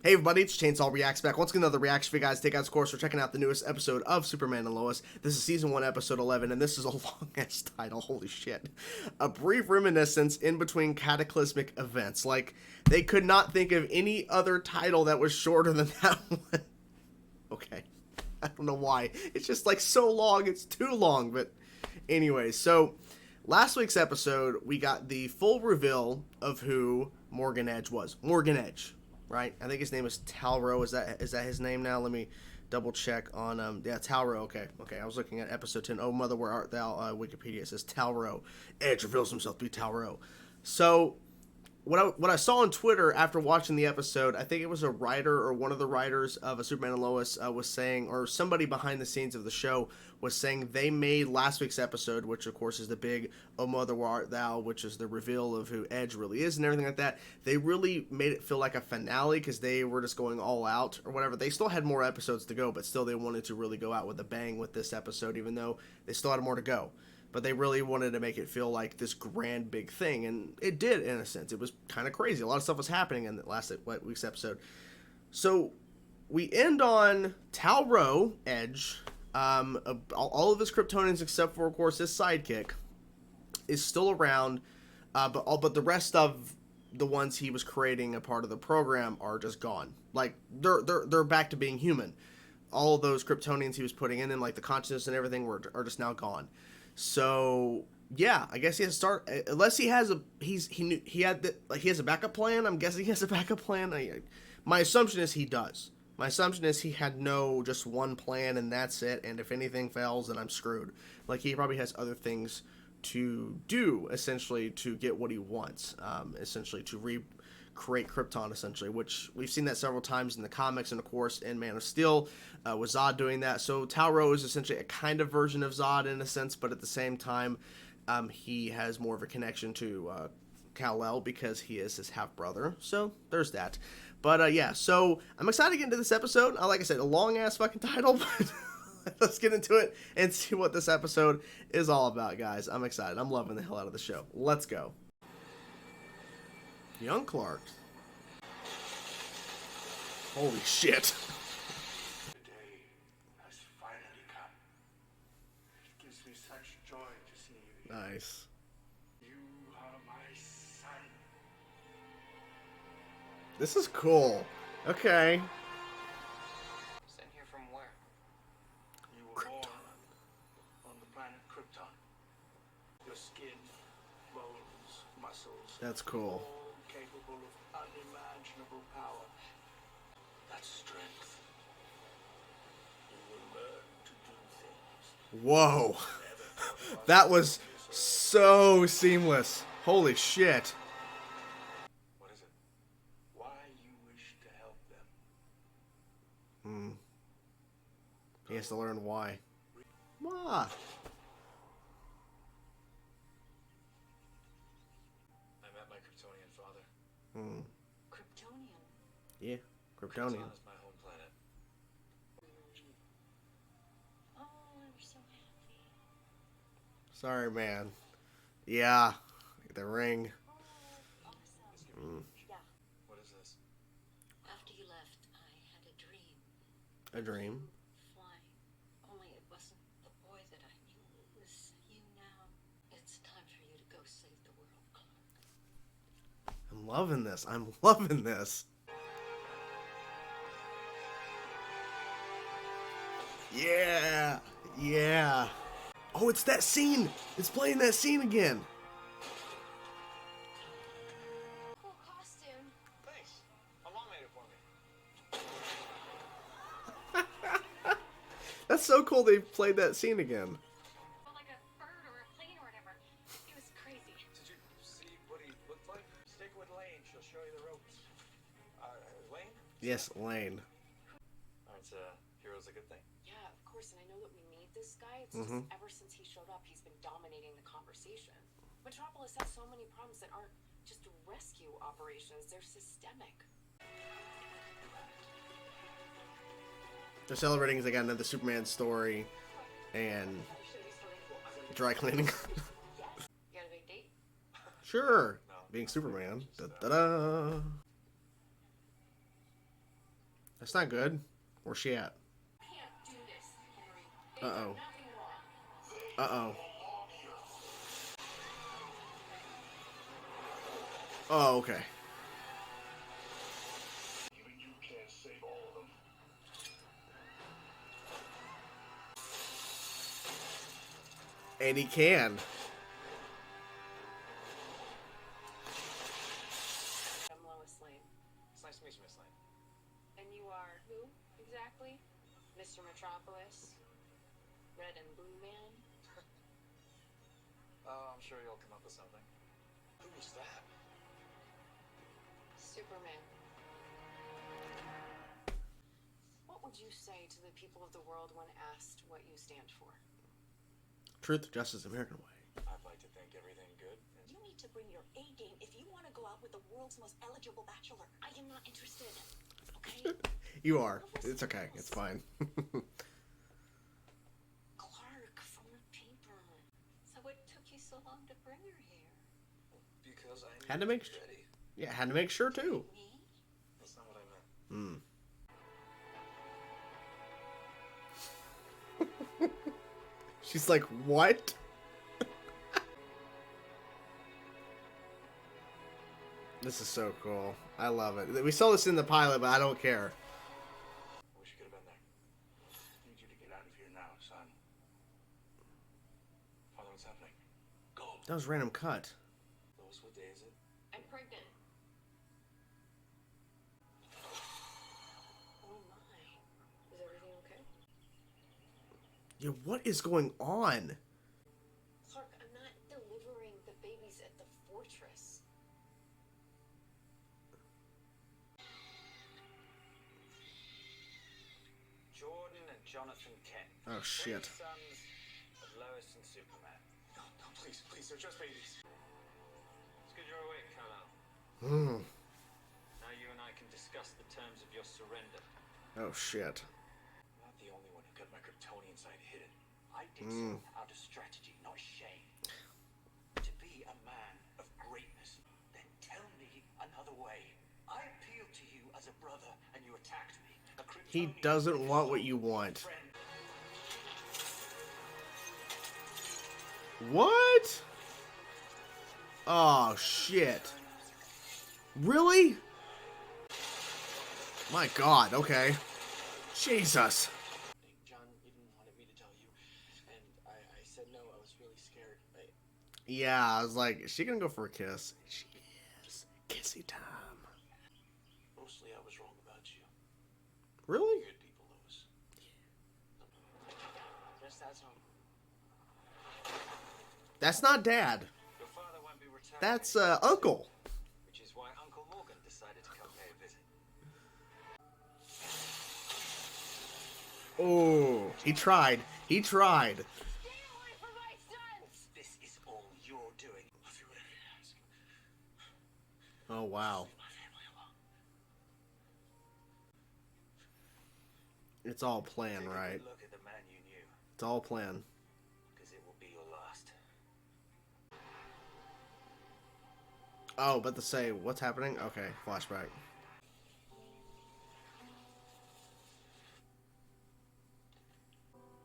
Hey everybody, it's Chainsaw Reacts back. Once again, another reaction for you guys. Take out, of course, we're checking out the newest episode of Superman and Lois. This is Season 1, Episode 11, and this is a long-ass title. Holy shit. A brief reminiscence in between cataclysmic events. Like, they could not think of any other title that was shorter than that one. Okay. I don't know why. It's just, like, so long. It's too long, but anyway. So, last week's episode, we got the full reveal of who Morgan Edge was. Morgan Edge. Right, I think his name is Talro. Is that his name now? Let me double check on yeah, Talro. Okay. I was looking at episode 10. Oh mother, where art thou? Wikipedia says Talro. Edge reveals himself to be Talro. So what I saw on Twitter after watching the episode, I think it was a writer or one of the writers of a Superman and Lois was saying, or somebody behind the scenes of the show was saying they made last week's episode, which of course is the big "Oh Mother, Where Art Thou," which is the reveal of who Edge really is and everything like that. They really made it feel like a finale because they were just going all out or whatever. They still had more episodes to go, but still they wanted to really go out with a bang with this episode, even though they still had more to go. But they really wanted to make it feel like this grand big thing, and it did in a sense. It was kind of crazy. A lot of stuff was happening in the last week's episode. So we end on Talro Edge. All of his Kryptonians, except for of course his sidekick, is still around. But the rest of the ones he was creating a part of the program are just gone. Like they're back to being human. All of those Kryptonians he was putting in, and like the consciousness and everything, are just now gone. So yeah, I guess he has to start, unless he has he has a backup plan. I'm guessing he has a backup plan. My assumption is he does. My assumption is he had just one plan and that's it. And if anything fails, then I'm screwed. Like he probably has other things to do, essentially, to get what he wants. Essentially to recreate Krypton, essentially, which we've seen that several times in the comics and of course in Man of Steel, with Zod doing that. So Talro is essentially a kind of version of Zod in a sense, but at the same time, he has more of a connection to Kal-El because he is his half brother. So there's that. But yeah, so I'm excited to get into this episode. Like I said, a long ass fucking title, but let's get into it and see what this episode is all about, guys. I'm excited. I'm loving the hell out of the show. Let's go. Young Clark. Holy shit. The day has finally come. It gives me such joy to see you. Nice. You are my son. This is cool. Okay. Sent here from where? You were born on the planet Krypton. Your skin, bones, muscles. That's cool. All capable of unimaginable power. That strength. You will learn to do things. Whoa. That was so seamless. Holy shit. What is it? Why you wish to help them? He has to learn why. Why? I met my Kryptonian father. Kryptonian. Yeah, Kryptonian. Krypton is my home planet. Oh, I'm so happy. Sorry, man. Yeah, the ring. Oh, awesome. Yeah. What is this? After you left, I had a dream. A dream. Flying. Only it wasn't the boy that I knew. It was you now. It's time for you to go save the world, Clark. I'm loving this. I'm loving this. Yeah. Yeah. Oh, it's that scene. It's playing that scene again. Cool costume. Thanks. My mom made it for me. That's so cool they played that scene again. Like a bird or a plane or whatever. It was crazy. Did you see what he looked like? Stick with Lane. She'll show you the ropes. Lane? Yes, Lane. Aren't heroes a good thing? Yeah, of course, and I know that we need this guy. It's just ever since he showed up, he's been dominating the conversation. Metropolis has so many problems that aren't just rescue operations, they're systemic. They're celebrating because they got another Superman story and dry cleaning. You got a big date? Sure. Being Superman. Da, da, da. That's not good. Where's she at? Can't do this, Henry. They've Uh-oh. done nothing wrong. Uh-oh. Oh, okay. Even you can't save all of them. And he can. I'm Lois Lane. It's nice to meet you, Miss Lane. And you are who, exactly? Mr. Metropolis? Red and Blue Man? Oh, I'm sure you'll come up with something. Who was that? Superman. What would you say to the people of the world when asked what you stand for? Truth, justice, American way. I'd like to think everything good. You need to bring your A game if you want to go out with the world's most eligible bachelor. I am not interested. Okay? You are. It's okay. It's fine. Clark from the paper. So what took you so long to bring her here? Because I Had to make ready. Yeah, had to make sure too. Me? That's not what I meant. She's like, what? This is so cool. I love it. We saw this in the pilot, but I don't care. Wish you could have been there. I need you to get out of here now, son. Father, what's happening? Go. That was a random cut. Lois, what day is it? I'm pregnant. Oh my. Is everything okay? Yeah, what is going on? Clark, I'm not delivering the babies at the fortress. Jordan and Jonathan Kent. Oh, shit. Three sons of Lois and Superman. No, no, please, please, they're just babies. It's good you're awake, Kal-El. Now you and I can discuss the terms of your surrender. Oh, shit. I'm not the only one who got my Kryptonian side hidden. I did so out of strategy, not shame. To be a man of greatness, then tell me another way. I appealed to you as a brother, and you attacked me. A He Kryptonian doesn't want what you want. friend. What? Oh, shit. Really? My God, okay. Jesus. John even wanted me to tell you, and I said no. I was really scared. Yeah, I was like, is she gonna go for a kiss? She is. Kissy time. Mostly I was wrong about you. Really? Good people, Lois. Guess that's home. That's not Dad. Your father won't be returning. That's, Uncle. Which is why Uncle Morgan decided to come pay a visit. Oh, he tried. He tried. Stay away from my sons! This is all you're doing. I'll do whatever you ask. Oh, wow. Leave my family alone. It's all planned, Take a right? good look at the man you knew, It's all planned. because it will be your last. Oh, but to say, what's happening? Okay, flashback.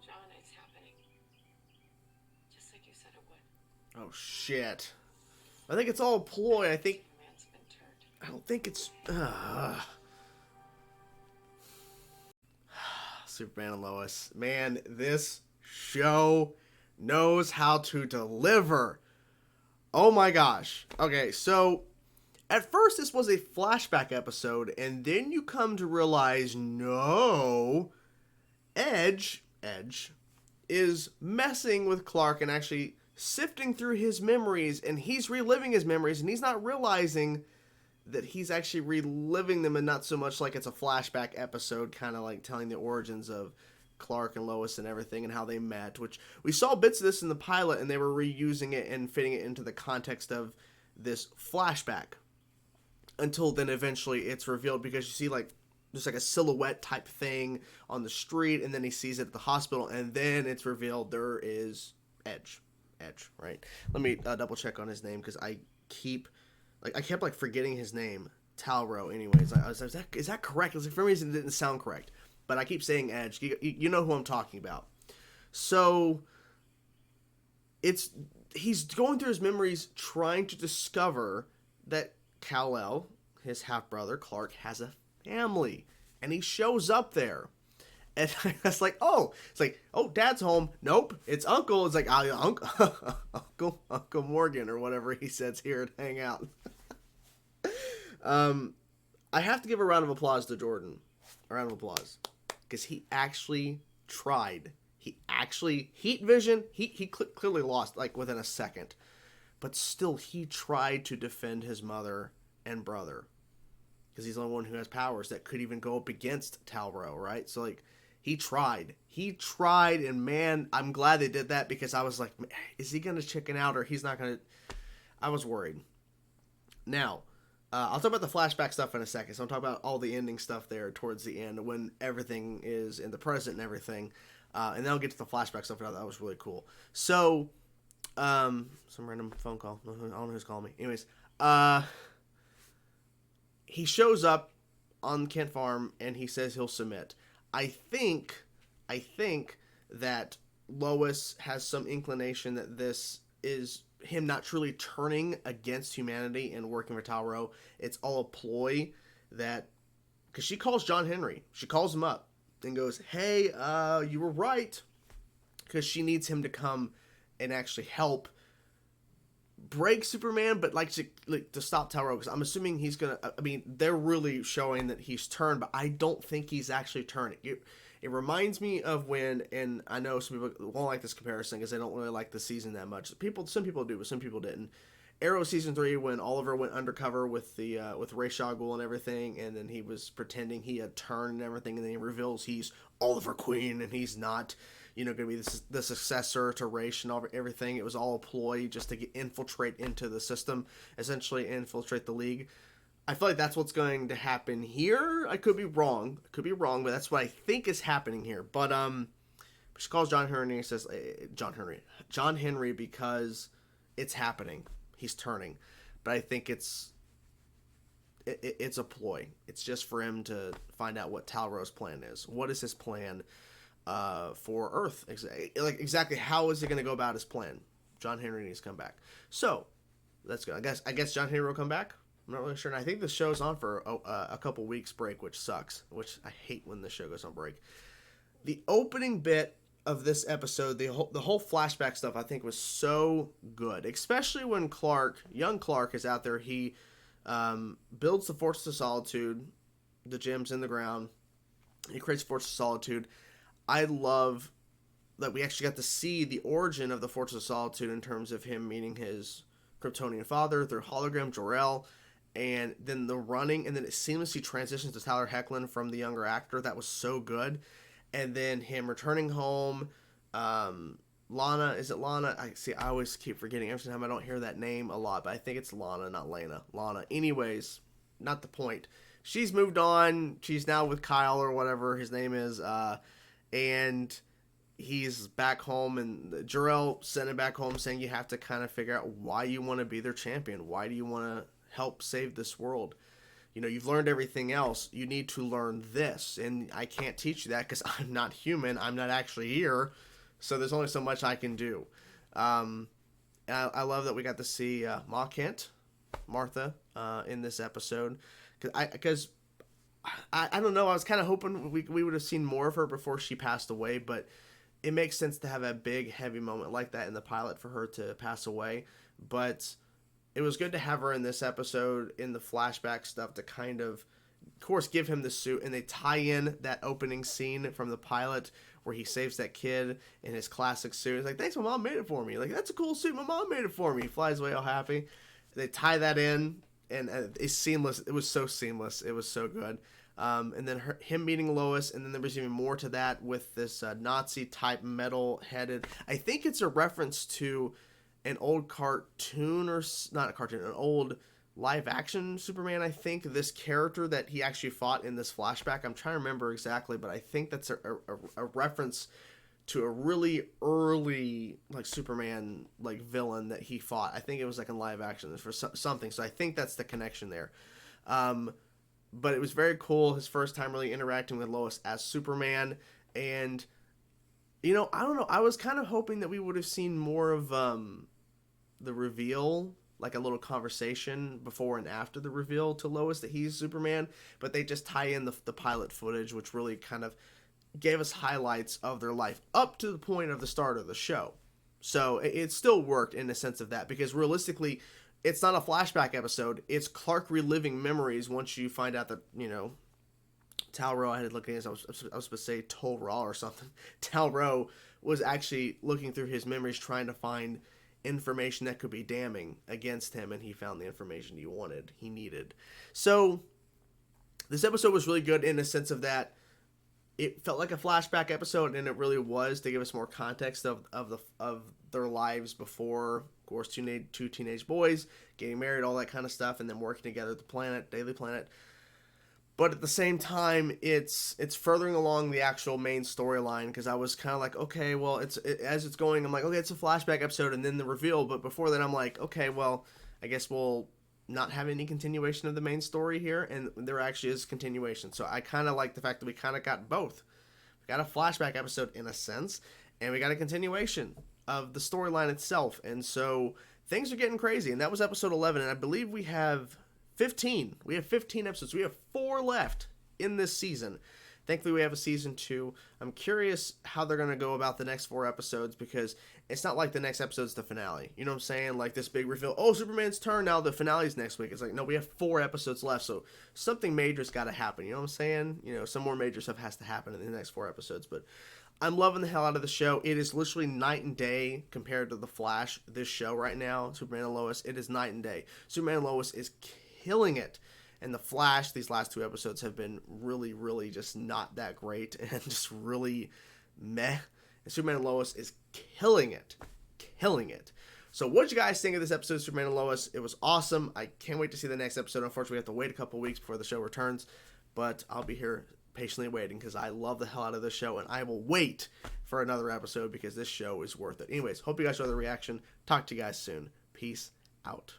John, it's happening. Just like you said it would. Oh, shit. I think it's all a ploy. I think... Man's been turned. I don't think it's... Superman and Lois. Man, this show knows how to deliver. Oh my gosh. Okay, so at first this was a flashback episode, and then you come to realize, no, Edge is messing with Clark and actually sifting through his memories, and he's reliving his memories, and he's not realizing that he's actually reliving them, and not so much like it's a flashback episode, kind of like telling the origins of Clark and Lois and everything and how they met, which we saw bits of this in the pilot, and they were reusing it and fitting it into the context of this flashback, until then eventually it's revealed, because you see like just like a silhouette type thing on the street, and then he sees it at the hospital, and then it's revealed there is Edge, right? Let me double check on his name, because I kept like forgetting his name. Talro. Anyways, I was like, is that correct? For some reason, it didn't sound correct. But I keep saying Edge. You know who I'm talking about. So he's going through his memories, trying to discover that Kal-El, his half brother Clark, has a family, and he shows up there. And it's like, oh, Dad's home. Nope, it's Uncle. It's like, Uncle Morgan or whatever he says here to hang out. I have to give a round of applause to Jordan. A round of applause. Because he actually tried. He actually, heat vision, he clearly lost, like, within a second. But still, he tried to defend his mother and brother. Because he's the only one who has powers that could even go up against Talro, right? So, like, he tried. He tried, and man, I'm glad they did that, because I was like, is he going to chicken out, or he's not going to... I was worried. Now, I'll talk about the flashback stuff in a second, so I'll talk about all the ending stuff there towards the end, when everything is in the present and everything, and then I'll get to the flashback stuff. That was really cool. So, some random phone call. I don't know who's calling me. Anyways, he shows up on Kent Farm, and he says he'll submit. I think that Lois has some inclination that this is him not truly turning against humanity and working for Talro. It's all a ploy that, because she calls John Henry. She calls him up and goes, hey, you were right. Because she needs him to come and actually help break Superman, but like to stop Talro. Because I'm assuming he's going to, I mean, they're really showing that he's turned, but I don't think he's actually turning. It reminds me of when, and I know some people won't like this comparison because they don't really like the season that much. Some people do, but some people didn't. Arrow season 3, when Oliver went undercover with Ra's al Ghul and everything, and then he was pretending he had turned and everything, and then he reveals he's Oliver Queen and he's not, going to be the successor to Ra's and everything. It was all a ploy just to infiltrate into the system, essentially infiltrate the League. I feel like that's what's going to happen here. I could be wrong. But that's what I think is happening here. But she calls John Henry and says, John Henry, because it's happening. He's turning. But I think it's a ploy. It's just for him to find out what Talro's plan is. What is his plan for Earth? Exactly how is he going to go about his plan? John Henry needs to come back. So that's good. I guess John Henry will come back. I'm not really sure. And I think the show's on for a couple weeks break, which sucks. Which I hate when the show goes on break. The opening bit of this episode, the whole flashback stuff, I think was so good. Especially when young Clark is out there. He builds the Fortress of Solitude, the gems in the ground. He creates Fortress of Solitude. I love that we actually got to see the origin of the Fortress of Solitude in terms of him meeting his Kryptonian father through hologram Jor-El. And then the running, and then it seamlessly transitions to Tyler Hoechlin from the younger actor. That was so good. And then him returning home. Lana, is it Lana? I always keep forgetting. Every time I don't hear that name a lot, but I think it's Lana, not Lena. Lana. Anyways, not the point. She's moved on. She's now with Kyle or whatever his name is. And he's back home, and Jor-El sent him back home saying you have to kind of figure out why you want to be their champion. Why do you want to help save this world? You've learned everything else. You need to learn this, and I can't teach you that because I'm not human. I'm not actually here, so there's only so much I can do. I love that we got to see Ma Kent, Martha, in this episode, because I don't know. I was kind of hoping we would have seen more of her before she passed away, but it makes sense to have a big, heavy moment like that in the pilot for her to pass away. But it was good to have her in this episode in the flashback stuff to kind of course, give him the suit, and they tie in that opening scene from the pilot where he saves that kid in his classic suit. He's like, thanks, my mom made it for me. Like, that's a cool suit. My mom made it for me. He flies away all happy. They tie that in, and it's seamless. It was so seamless. It was so good. And then him meeting Lois, and then there was even more to that with this Nazi-type metal-headed... I think it's a reference to an old cartoon, or not a cartoon, an old live-action Superman, I think. This character that he actually fought in this flashback, I'm trying to remember exactly, but I think that's a reference to a really early Superman villain that he fought. I think it was in live action for something, so I think that's the connection there. But it was very cool, his first time really interacting with Lois as Superman. And, you know, I don't know, I was kind of hoping that we would have seen more of the reveal, like a little conversation before and after the reveal to Lois that he's Superman, but they just tie in the pilot footage, which really kind of gave us highlights of their life up to the point of the start of the show. So it still worked in the sense of that, because realistically, it's not a flashback episode. It's Clark reliving memories once you find out that, you know, Tal-Rho, I had to look at this, I was supposed to say Tol-Ra or something. Tal-Rho was actually looking through his memories trying to find information that could be damning against him, and he found the information he needed. So this episode was really good in the sense of that it felt like a flashback episode, and it really was, to give us more context of their lives before, of course, two teenage boys getting married, all that kind of stuff, and then working together at the planet, Daily Planet. But at the same time, it's furthering along the actual main storyline, because I was kind of like, okay, well, as it's going, I'm like, okay, it's a flashback episode, and then the reveal. But before that, I'm like, okay, well, I guess we'll not have any continuation of the main story here, and there actually is continuation. So I kind of like the fact that we kind of got both. We got a flashback episode in a sense, and we got a continuation of the storyline itself. And so things are getting crazy, and that was episode 11, and I believe we have 15. We have 15 episodes. We have 4 left in this season. Thankfully, we have a season 2. I'm curious how they're going to go about the next 4 episodes, because it's not like the next episode's the finale. You know what I'm saying? Like this big reveal, oh, Superman's turn, now the finale's next week. It's like, no, we have 4 episodes left, so something major's got to happen. You know what I'm saying? You know, some more major stuff has to happen in the next 4 episodes, but I'm loving the hell out of the show. It is literally night and day compared to The Flash, this show right now, Superman and Lois. It is night and day. Superman and Lois is killing it. And The Flash, these last 2 episodes have been really, really just not that great and just really meh. And Superman and Lois is killing it. Killing it. So what did you guys think of this episode of Superman and Lois? It was awesome. I can't wait to see the next episode. Unfortunately, we have to wait a couple weeks before the show returns. But I'll be here patiently waiting, because I love the hell out of this show. And I will wait for another episode, because this show is worth it. Anyways, hope you guys saw the reaction. Talk to you guys soon. Peace out.